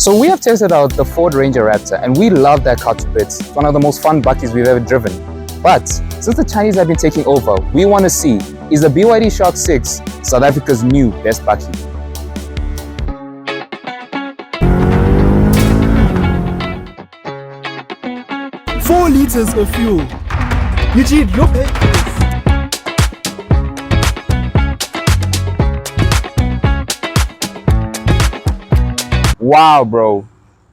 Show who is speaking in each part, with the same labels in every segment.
Speaker 1: So we have tested out the Ford Ranger Raptor and we love that car to bits. It's one of the most fun bakkies we've ever driven. But since the Chinese have been taking over, we want to see, is the BYD Shark 6 South Africa's new best bakkie?
Speaker 2: Four liters of fuel. Eugene, you're paying for this.
Speaker 1: Wow, bro.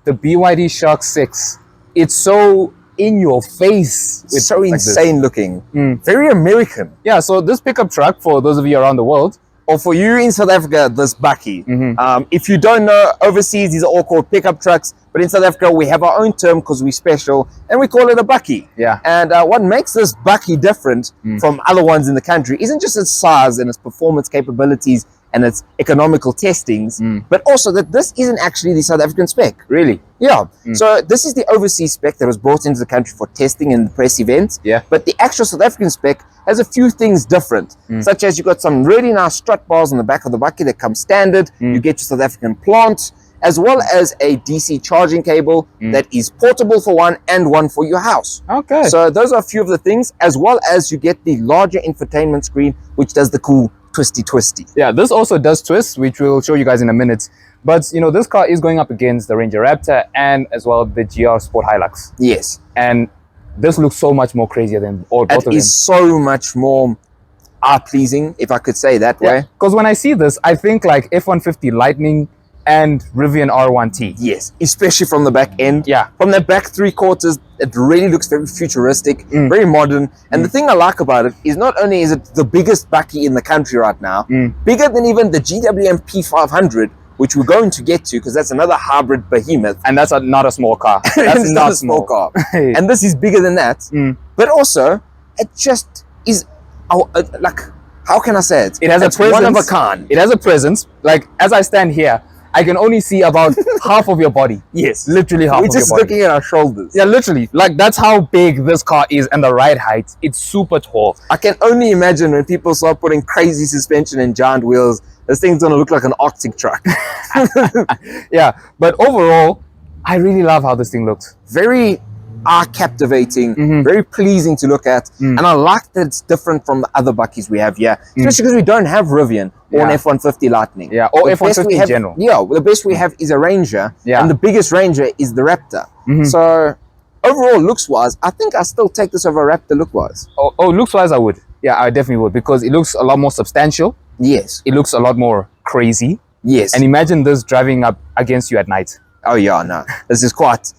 Speaker 1: The BYD Shark 6. It's so in your face.
Speaker 3: It's so
Speaker 1: like
Speaker 3: insane looking. Very American.
Speaker 1: Yeah, so this pickup truck, for those of you around the world,
Speaker 3: Or for you in South Africa, this bakkie. If you don't know, overseas, these are all called pickup trucks. But in South Africa, we have our own term because we're special and we call it a bakkie.
Speaker 1: Yeah.
Speaker 3: And what makes this bakkie different from other ones in the country isn't just its size and its performance capabilities and its economical testings, but also that this isn't actually the South African spec.
Speaker 1: really.
Speaker 3: Yeah. So this is the overseas spec that was brought into the country for testing and press events.
Speaker 1: Yeah.
Speaker 3: But the actual South African spec has a few things different, such as you've got some really nice strut bars on the back of the bakkie that come standard. You get your South African plant, as well as a DC charging cable that is portable for one and one for your house.
Speaker 1: Okay.
Speaker 3: So those are a few of the things, as well as you get the larger infotainment screen, which does the cool twisty.
Speaker 1: Yeah, this also does twist, which we'll show you guys in a minute. But, you know, this car is going up against the Ranger Raptor and as well the GR-Sport Hilux.
Speaker 3: Yes.
Speaker 1: And this looks so much more crazier than both of them.
Speaker 3: It is so much more art-pleasing, if I could say that way.
Speaker 1: Because when I see this, I think like F-150 Lightning and Rivian R1T.
Speaker 3: Yes, especially from the back end.
Speaker 1: Yeah.
Speaker 3: From the back three quarters, it really looks very futuristic, very modern. And the thing I like about it is not only is it the biggest bakkie in the country right now, bigger than even the GWM P500, which we're going to get to because that's another hybrid behemoth.
Speaker 1: And that's not a small car. That's
Speaker 3: It's not a small car. And this is bigger than that. But also, it just is, like, how can I say it?
Speaker 1: It has
Speaker 3: It's
Speaker 1: a presence.
Speaker 3: one of a kind.
Speaker 1: It has a presence. Like, as I stand here, I can only see about half of your body.
Speaker 3: Yes.
Speaker 1: Literally half
Speaker 3: We're
Speaker 1: of your
Speaker 3: just
Speaker 1: body.
Speaker 3: looking at our shoulders.
Speaker 1: Yeah, literally. Like, that's how big this car is and the ride height. It's super tall.
Speaker 3: I can only imagine when people start putting crazy suspension and giant wheels, this thing's gonna look like an Arctic truck.
Speaker 1: Yeah, but overall, I really love how this thing looks.
Speaker 3: Very eye-captivating, very pleasing to look at. And I like that it's different from the other bakkies we have here, especially because we don't have Rivian or an F-150 Lightning.
Speaker 1: Yeah, or
Speaker 3: The
Speaker 1: F-150
Speaker 3: best we
Speaker 1: in
Speaker 3: have-
Speaker 1: general.
Speaker 3: Yeah, well, the best we have is a Ranger, and the biggest Ranger is the Raptor. So overall, looks-wise, I think I still take this over Raptor look-wise.
Speaker 1: Oh, looks-wise, I would. Yeah, I definitely would, because it looks a lot more substantial.
Speaker 3: Yes.
Speaker 1: It looks a lot more crazy.
Speaker 3: Yes.
Speaker 1: And imagine this driving up against you at night.
Speaker 3: Oh yeah, no, this is quite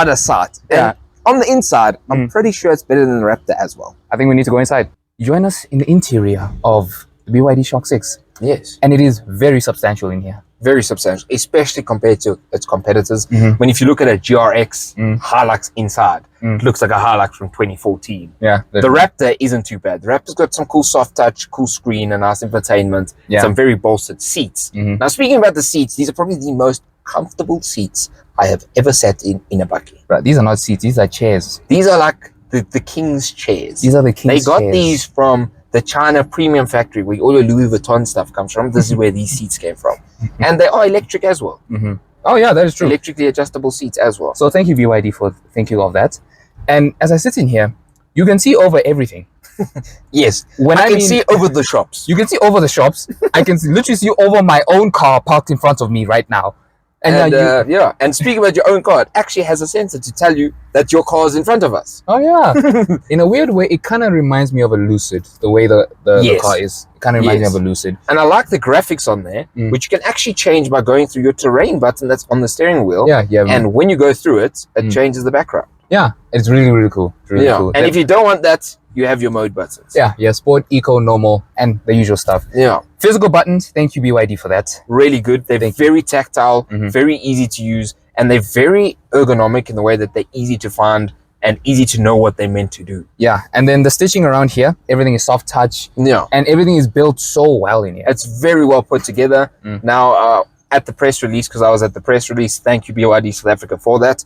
Speaker 3: a sight.
Speaker 1: Yeah.
Speaker 3: And on the inside, I'm pretty sure it's better than the Raptor as well.
Speaker 1: I think we need to go inside. Join us in the interior of the BYD Shark 6.
Speaker 3: Yes.
Speaker 1: And it is very substantial in here.
Speaker 3: Very substantial, especially compared to its competitors. When if you look at a GRX Hilux inside, it looks like a Hilux from 2014.
Speaker 1: Yeah.
Speaker 3: The Raptor isn't too bad. The Raptor's got some cool soft touch, cool screen, a nice infotainment, some very bolstered seats. Now, speaking about the seats, these are probably the most comfortable seats I have ever sat in a bakkie.
Speaker 1: Right, these are not seats, these are chairs.
Speaker 3: These are like the king's chairs.
Speaker 1: These are the king's
Speaker 3: They got
Speaker 1: chairs.
Speaker 3: these from the China premium factory where all your Louis Vuitton stuff comes from. This is where these seats came from. And they are electric as well.
Speaker 1: Oh yeah, that is true.
Speaker 3: Electrically adjustable seats as well.
Speaker 1: So thank you BYD for thinking of that. And as I sit in here, you can see over everything.
Speaker 3: Yes,
Speaker 1: When
Speaker 3: I
Speaker 1: I
Speaker 3: can
Speaker 1: mean-
Speaker 3: see over the shops.
Speaker 1: You can see over the shops. I can literally see over my own car parked in front of me right now.
Speaker 3: And
Speaker 1: you,
Speaker 3: and speaking about your own car, it actually has a sensor to tell you that your car is in front of us.
Speaker 1: oh yeah. In a weird way, it kind of reminds me of a Lucid. The way the
Speaker 3: Yes.
Speaker 1: car is, it kind of reminds
Speaker 3: Yes.
Speaker 1: me of a Lucid.
Speaker 3: And I like the graphics on there, which you can actually change by going through your terrain button that's on the steering wheel.
Speaker 1: Yeah.
Speaker 3: And when you go through it, it changes the background.
Speaker 1: yeah, it's really cool. It's really cool.
Speaker 3: And if you don't want that, you have your mode buttons.
Speaker 1: yeah, sport, eco, normal, and the usual stuff.
Speaker 3: Yeah.
Speaker 1: Physical buttons. Thank you BYD for that.
Speaker 3: Really good. They're very tactile, very easy to use, and they're very ergonomic in the way that they're easy to find and easy to know what they're meant to do.
Speaker 1: Yeah, and then the stitching around here, everything is soft touch.
Speaker 3: Yeah.
Speaker 1: And everything is built so well in here.
Speaker 3: It's very well put together. Now, at the press release, because I was at the press release, thank you BYD South Africa for that.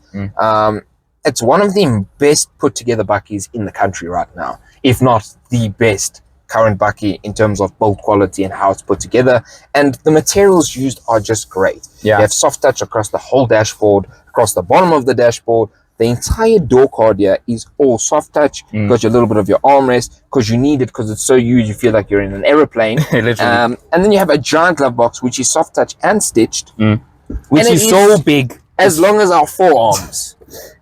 Speaker 3: It's one of the best put together bakkies in the country right now, if not the best current bakkie in terms of build quality and how it's put together. And the materials used are just great.
Speaker 1: Yeah.
Speaker 3: You have soft touch across the whole dashboard, across the bottom of the dashboard. The entire door card here is all soft touch. Got your little bit of your armrest because you need it, because it's so huge you feel like you're in an aeroplane.
Speaker 1: Literally.
Speaker 3: And then you have a giant glove box which is soft touch and stitched,
Speaker 1: Which is so big.
Speaker 3: as long as our forearms.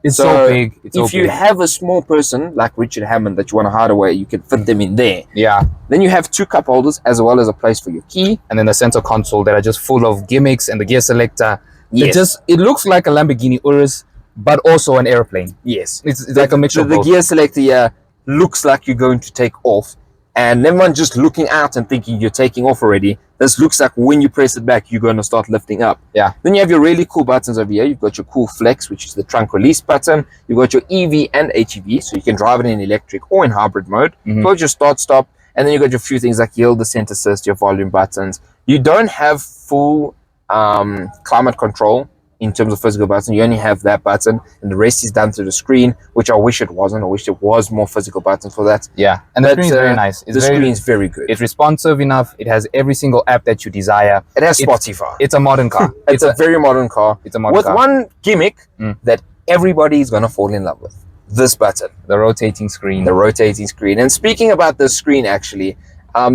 Speaker 1: It's so big. It's so
Speaker 3: if you
Speaker 1: big.
Speaker 3: have a small person like Richard Hammond that you want to hide away, you can fit them in there.
Speaker 1: Yeah.
Speaker 3: Then you have 2 cup holders as well as a place for your key.
Speaker 1: And then the center console that are just full of gimmicks, and the gear selector.
Speaker 3: Yes.
Speaker 1: It looks like a Lamborghini Urus, but also an airplane.
Speaker 3: Yes.
Speaker 1: It's like a mixture of
Speaker 3: The
Speaker 1: both.
Speaker 3: gear selector here looks like you're going to take off, and everyone just looking out and thinking you're taking off already. This looks like when you press it back, you're going to start lifting up.
Speaker 1: Yeah.
Speaker 3: Then you have your really cool buttons over here. You've got your cool flex, which is the trunk release button. You've got your EV and HEV, so you can drive it in electric or in hybrid mode. You've got your start stop, and then you've got your few things like your descent assist, your volume buttons. You don't have full climate control in terms of physical buttons. You only have that button, and the rest is done through the screen, which I wish it wasn't. I wish there was more physical buttons for that.
Speaker 1: Yeah. And the
Speaker 3: But,
Speaker 1: screen is very nice.
Speaker 3: The screen is very good.
Speaker 1: It's responsive enough. It has every single app that you desire.
Speaker 3: It has Spotify.
Speaker 1: It's a modern car.
Speaker 3: It's a very modern car.
Speaker 1: It's a modern
Speaker 3: with
Speaker 1: car.
Speaker 3: one gimmick that everybody is going to fall in love with. This button.
Speaker 1: The rotating screen.
Speaker 3: The rotating screen. And speaking about the screen, actually,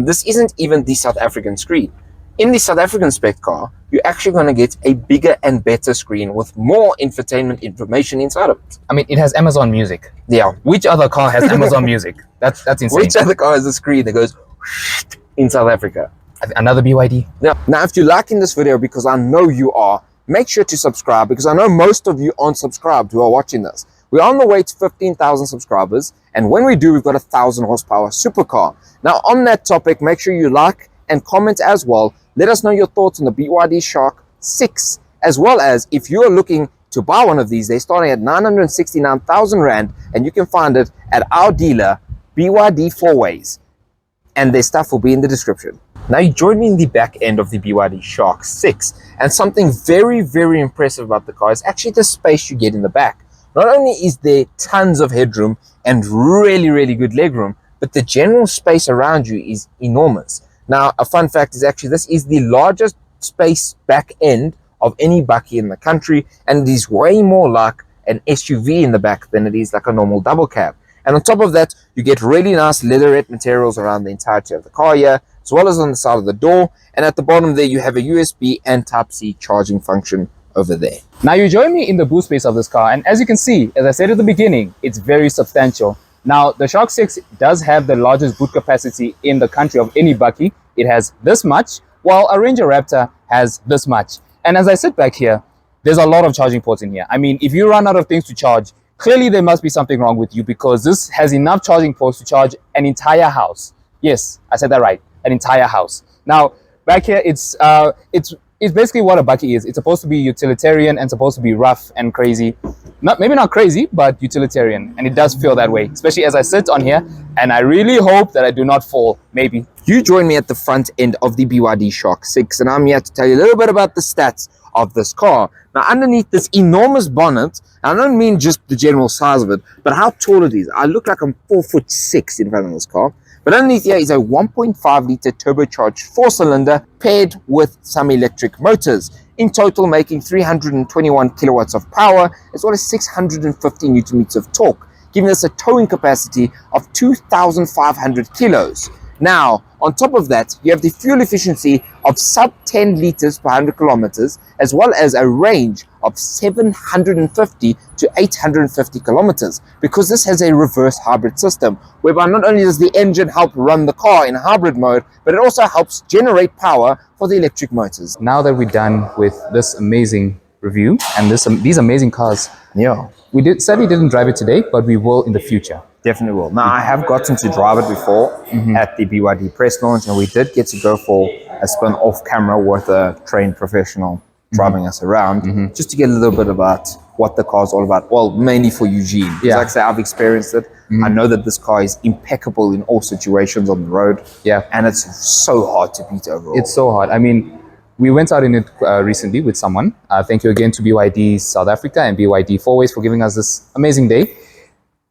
Speaker 3: this isn't even the South African screen. In the South African spec car, you're actually going to get a bigger and better screen with more infotainment information inside of it.
Speaker 1: I mean, it has Amazon Music.
Speaker 3: Yeah.
Speaker 1: Which other car has Amazon Music? That's insane.
Speaker 3: Which other car has a screen that goes in South Africa?
Speaker 1: Another BYD.
Speaker 3: Now, if you're liking this video, because I know you are, make sure to subscribe, because I know most of you aren't subscribed who are watching this. We're on the way to 15,000 subscribers, and when we do, we've got a 1,000 horsepower supercar. Now, on that topic, make sure you like and comment as well. Let us know your thoughts on the BYD Shark 6, as well as if you're looking to buy one of these. They're starting at 969,000 Rand, and you can find it at our dealer, BYD 4Ways. And their stuff will be in the description. Now you join me in the back end of the BYD Shark 6, and something very, very impressive about the car is actually the space you get in the back. Not only is there tons of headroom and really, really good legroom, but the general space around you is enormous. Now, a fun fact is actually this is the largest space back end of any bakkie in the country, and it is way more like an SUV in the back than it is like a normal double cab. And on top of that, you get really nice leatherette materials around the entirety of the car here, as well as on the side of the door. And at the bottom there, you have a USB and Type-C charging function over there.
Speaker 1: Now you join me in the boot space of this car, and as you can see, as I said at the beginning, it's very substantial. Now, the Shark 6 does have the largest boot capacity in the country of any bakkie. It has this much, while a Ranger Raptor has this much. And as I sit back here, there's a lot of charging ports in here. I mean, if you run out of things to charge, clearly there must be something wrong with you, because this has enough charging ports to charge an entire house. Yes, I said that right, an entire house. Now, back here, it's basically what a bakkie is. It's supposed to be utilitarian and supposed to be rough and crazy. Maybe not crazy, but utilitarian. And it does feel that way, especially as I sit on here. And I really hope that I do not fall, maybe.
Speaker 3: You join me at the front end of the BYD Shark 6, and I'm here to tell you a little bit about the stats of this car. Now, underneath this enormous bonnet, I don't mean just the general size of it, but how tall it is. I look like I'm 4'6" in front of this car. But underneath here is a 1.5 litre turbocharged 4-cylinder paired with some electric motors, in total making 321 kilowatts of power, as well as 650 newton meters of torque, giving us a towing capacity of 2,500 kilos. Now, on top of that, you have the fuel efficiency of sub 10 liters per 100 kilometers, as well as a range of 750 to 850 kilometers, because this has a reverse hybrid system, whereby not only does the engine help run the car in hybrid mode, but it also helps generate power for the electric motors.
Speaker 1: Now that we're done with this amazing review and these amazing cars,
Speaker 3: Yeah,
Speaker 1: we sadly didn't drive it today, but we will in the future.
Speaker 3: definitely will. Now, I have gotten to drive it before at the BYD press launch, and we did get to go for a spin off camera with a trained professional driving us around, just to get a little bit about what the car is all about. Well, mainly for Eugene.
Speaker 1: Yeah.
Speaker 3: Like I say, I've experienced it. I know that this car is impeccable in all situations on the road.
Speaker 1: Yeah.
Speaker 3: And it's so hard to beat overall.
Speaker 1: It's so hard. I mean, we went out in it recently with someone. Thank you again to BYD South Africa and BYD 4Ways for giving us this amazing day.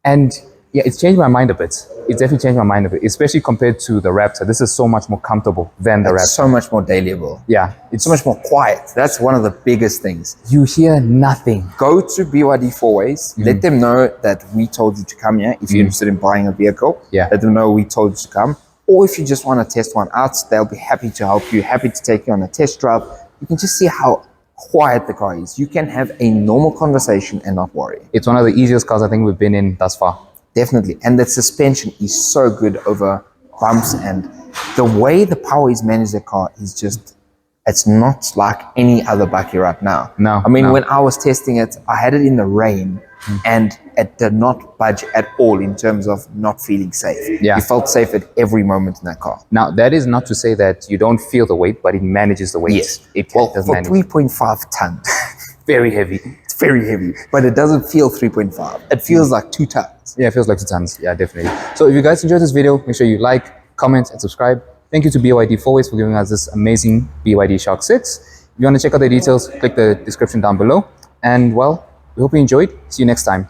Speaker 1: And Yeah, it's changed my mind a bit. It's definitely changed my mind a bit, especially compared to the Raptor. This is so much more comfortable than the Raptor.
Speaker 3: It's so much more dailyable.
Speaker 1: Yeah,
Speaker 3: It's so much more quiet. That's one of the biggest things.
Speaker 1: you hear nothing.
Speaker 3: Go to BYD Fourways. Let them know that we told you to come here. If you're interested in buying a vehicle,
Speaker 1: Yeah.
Speaker 3: let them know we told you to come. Or if you just want to test one out, they'll be happy to help you, happy to take you on a test drive. You can just see how quiet the car is. You can have a normal conversation and not worry.
Speaker 1: It's one of the easiest cars I think we've been in thus far.
Speaker 3: Definitely. And the suspension is so good over bumps, and the way the power is managed the car is just, it's not like any other bakkie right now.
Speaker 1: No,
Speaker 3: I mean,
Speaker 1: no.
Speaker 3: when I was testing it, I had it in the rain and it did not budge at all in terms of not feeling safe.
Speaker 1: Yeah.
Speaker 3: You felt safe at every moment in that car.
Speaker 1: Now, that is not to say that you don't feel the weight, but it manages the weight.
Speaker 3: Yes.
Speaker 1: It
Speaker 3: Well,
Speaker 1: does
Speaker 3: for
Speaker 1: manage.
Speaker 3: 3.5 tons,
Speaker 1: Very heavy.
Speaker 3: it's very heavy, but it doesn't feel 3.5. It feels like 2 tons.
Speaker 1: Yeah, it feels like 2 tons. Yeah, definitely. So if you guys enjoyed this video, make sure you like, comment, and subscribe. Thank you to BYD Fourways for giving us this amazing BYD Shark 6. If you want to check out the details, click the description down below. And well, we hope you enjoyed. See you next time.